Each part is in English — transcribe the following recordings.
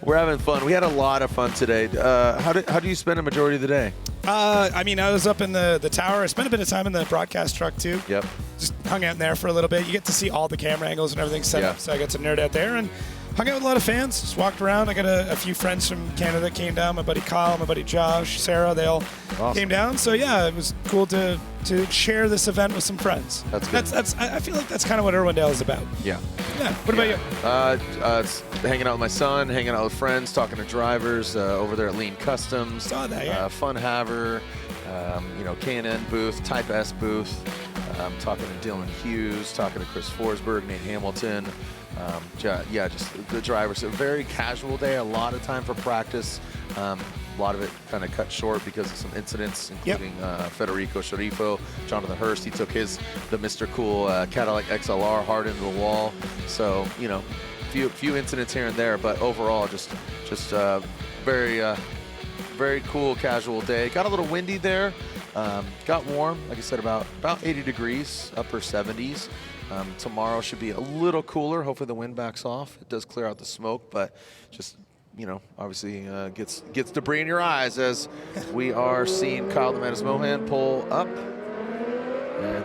We're having fun. We had a lot of fun today. How do you spend a majority of the day? I mean, I was up in the tower. I spent a bit of time in the broadcast truck, too. Yep. Just hung out in there for a little bit. You get to see all the camera angles and everything set up, so I got to nerd out there and hung out with a lot of fans. Just walked around. I got a few friends from Canada that came down. My buddy Kyle, my buddy Josh, Sarah, they all came down. So, yeah, it was cool to share this event with some friends. That's good. I feel like that's kind of what Irwindale is about. Yeah. Yeah. What about you? Hanging out with my son, hanging out with friends, talking to drivers over there at Lean Customs. Saw that, yeah. Fun Haver, K&N booth, Type S booth. Talking to Dylan Hughes, talking to Chris Forsberg, Nate Hamilton. Just the drivers. A very casual day, a lot of time for practice. A lot of it kind of cut short because of some incidents, including Federico Sharifo, Jonathan Hurst. He took the Mr. Cool Cadillac XLR hard into the wall. So, few incidents here and there, but overall just very cool casual day. Got a little windy there. Got warm, like I said, about 80 degrees, upper 70s. Tomorrow should be a little cooler. Hopefully the wind backs off. It does clear out the smoke, but just, obviously gets debris in your eyes as we are seeing Kyle the Menace Mohan pull up and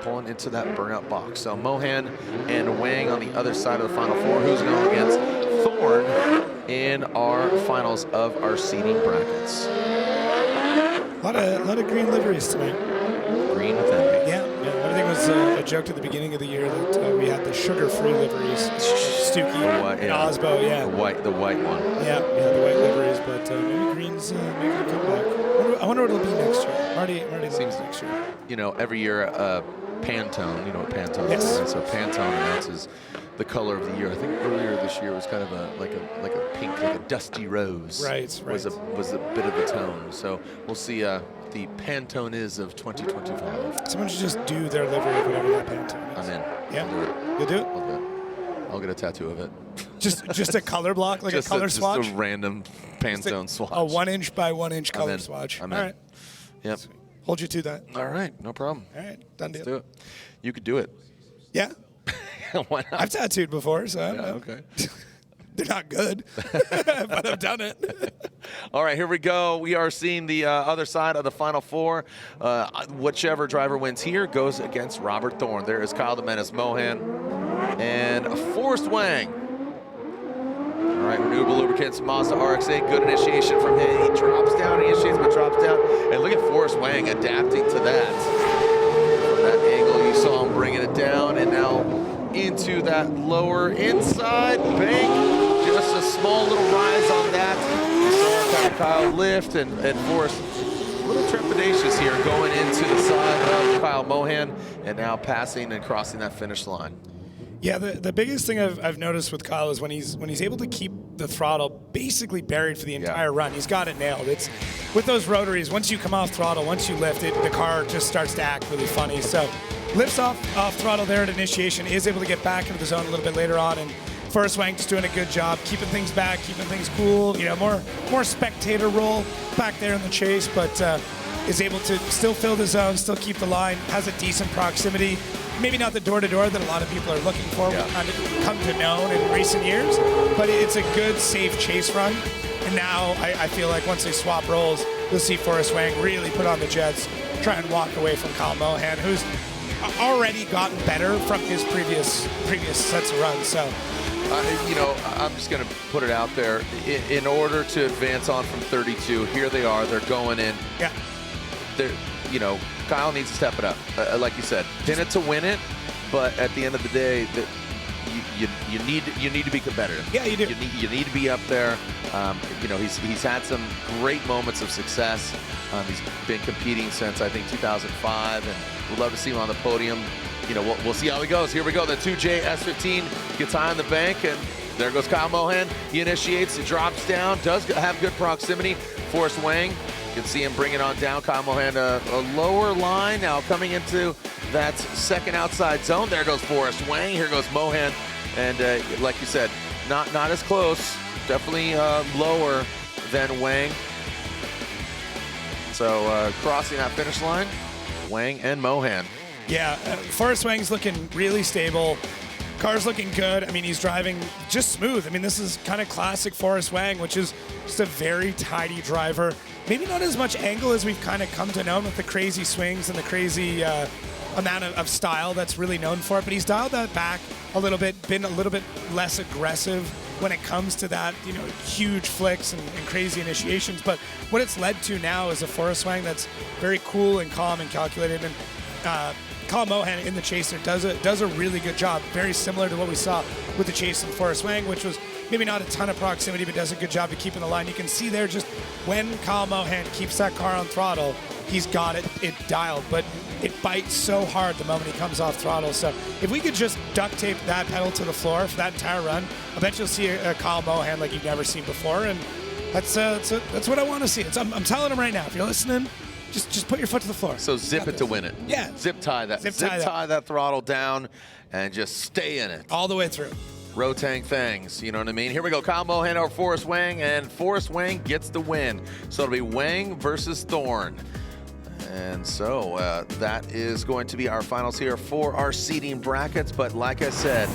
pulling into that burnout box. So Mohan and Wang on the other side of the Final Four. Who's going against Thorn in our finals of our seeding brackets? A lot of green liveries tonight. Green with envy. Yeah. Everything was a joke at the beginning of the year that we had the sugar-free liveries. Stuckey, Osbo, The white one. Yeah, the white liveries, but maybe green's making a comeback. I wonder what it'll be next year. Marty seems next year. Every year Pantone, you know what Pantone is? Yes. So Pantone announces the color of the year. I think earlier this year was kind of like a pink, like a dusty rose. Right. Was a bit of the tone. So we'll see the Pantone is of 2025. Someone should just do their livery of whatever that Pantone is. I'm in. Yeah. I'll do it. You'll do it? I'll get a tattoo of it. Just a color block, like a color swatch? Just a random Pantone swatch. A 1-inch by 1-inch color swatch. I'm All in. right. Yep. Hold you to that. All right. No problem. All right. Done deal. Let's do it. You could do it. Yeah. Why not? I've tattooed before, so I don't know. Okay. They're not good, but I've done it. All right, here we go. We are seeing the other side of the Final Four. Whichever driver wins here goes against Robert Thorne. There is Kyle the Menace Mohan and Forrest Wang. All right, Renewable Lubricants, Mazda RX-8. Good initiation from him. He drops down, he initiates, but drops down. And look at Forrest Wang adapting to that. From that angle, you saw him bringing it down, and now into that lower inside bank. Just a small little rise on that. You saw Kyle lift and Forrest a little trepidatious here going into the side of Kyle Mohan and now passing and crossing that finish line. Yeah, the biggest thing I've noticed with Kyle is when he's able to keep the throttle basically buried for the entire run. He's got it nailed. It's with those rotaries, once you come off throttle, once you lift it, the car just starts to act really funny. So lifts off throttle there at initiation, is able to get back into the zone a little bit later on, and Forrest Wang just doing a good job keeping things back, keeping things cool. More spectator role back there in the chase, but is able to still fill the zone, still keep the line, has a decent proximity. Maybe not the door-to-door that a lot of people are looking for, kind of come to know in recent years, but it's a good, safe chase run. And now I feel like once they swap roles, you'll see Forrest Wang really put on the jets, try and walk away from Kyle Mohan, who's already gotten better from his previous sets of runs. So, I'm just going to put it out there. In order to advance on from 32, here they are. They're going in. Yeah. Kyle needs to step it up. Like you said, pin it to win it. But at the end of the day, you need to be competitive. Yeah, you do. You need to be up there. He's had some great moments of success. He's been competing since I think 2005, and we'd love to see him on the podium. We'll see how he goes. Here we go. The 2J S15 gets high on the bank, and there goes Kyle Mohan. He initiates, he drops down, does have good proximity. Forrest Wang, you can see him bring it on down. Kyle Mohan, a lower line now coming into that second outside zone. There goes Forrest Wang. Here goes Mohan, and like you said, not as close. Definitely lower than Wang. So crossing that finish line, Wang and Mohan. Yeah, Forrest Wang's looking really stable. Car's looking good. I mean, he's driving just smooth. I mean, this is kind of classic Forrest Wang, which is just a very tidy driver. Maybe not as much angle as we've kind of come to know with the crazy swings and the crazy amount of style that's really known for it, but he's dialed that back a little bit, been a little bit less aggressive when it comes to that, you know, huge flicks and crazy initiations. But what it's led to now is a Forrest Wang that's very cool and calm and calculated. And Mohan in the Chaser does a really good job, very similar to what we saw with the Chase and Forrest Wang, which was maybe not a ton of proximity, but does a good job of keeping the line. You can see there just when Mohan keeps that car on throttle, he's got it dialed, but it bites so hard the moment he comes off throttle. So if we could just duct tape that pedal to the floor for that entire run, I bet you'll see a Mohan like you've never seen before, and that's what I want to see. I'm telling him right now, if you're listening, just put your foot to the floor. So zip it to win it. Yeah. Zip tie that throttle down and just stay in it. All the way through. Rotang things, you know what I mean? Here we go, Kyle Mohan over Forrest Wang, and Forrest Wang gets the win. So it'll be Wang versus Thorne. And so that is going to be our finals here for our seeding brackets. But like I said,